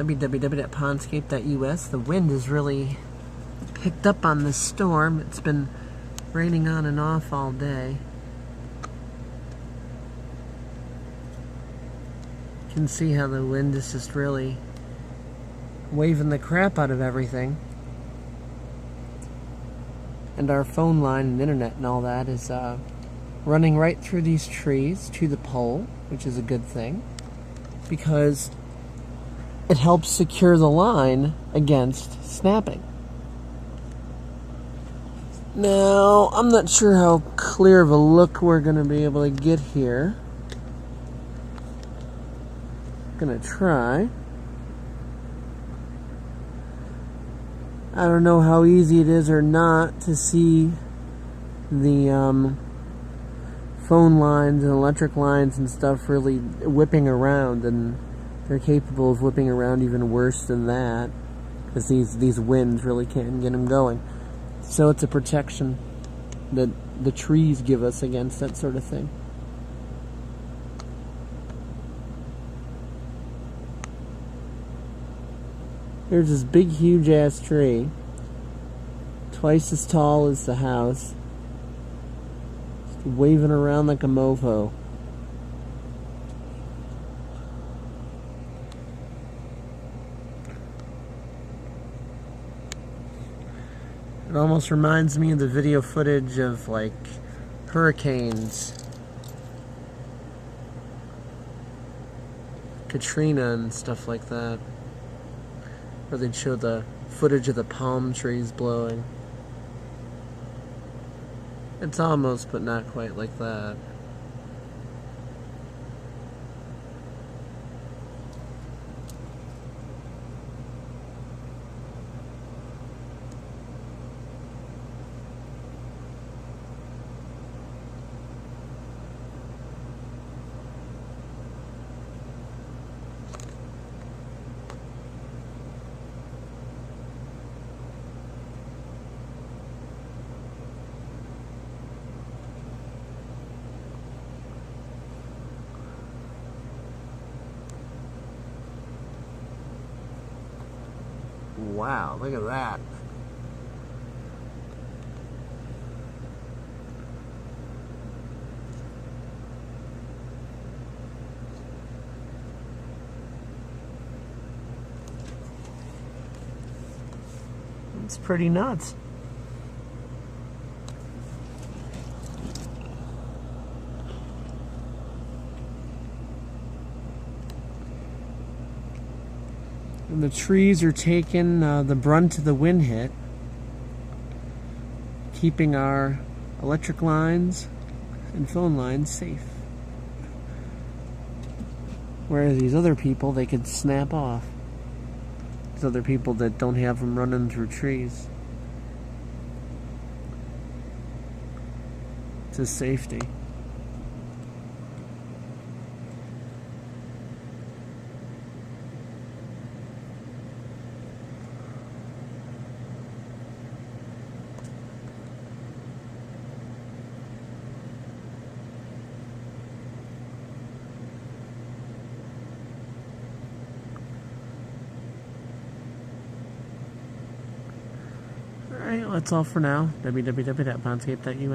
www.pondscape.us. The wind has really picked up on this storm. It's been raining on and off all day. You can see how the wind is just really waving the crap out of everything. And our phone line and internet and all that is running right through these trees to the pole, which is a good thing, because it helps secure the line against snapping. Now, I'm not sure how clear of a look we're going to be able to get here. Gonna try. I don't know how easy it is or not to see the phone lines and electric lines and stuff really whipping around, and they're capable of whipping around even worse than that, because these winds really can't get them going. So it's a protection that the trees give us against that sort of thing. There's this big, huge-ass tree, twice as tall as the house, just waving around like a mofo. It almost reminds me of the video footage of, like, hurricanes. Katrina and stuff like that. Where they'd show the footage of the palm trees blowing. It's almost, but not quite like that. Wow, look at that. It's pretty nuts. And the trees are taking the brunt of the wind hit, keeping our electric lines and phone lines safe. Whereas these other people, they could snap off. These other people that don't have them running through trees. It's a safety. Alright, well, that's all for now. www.pondscape.us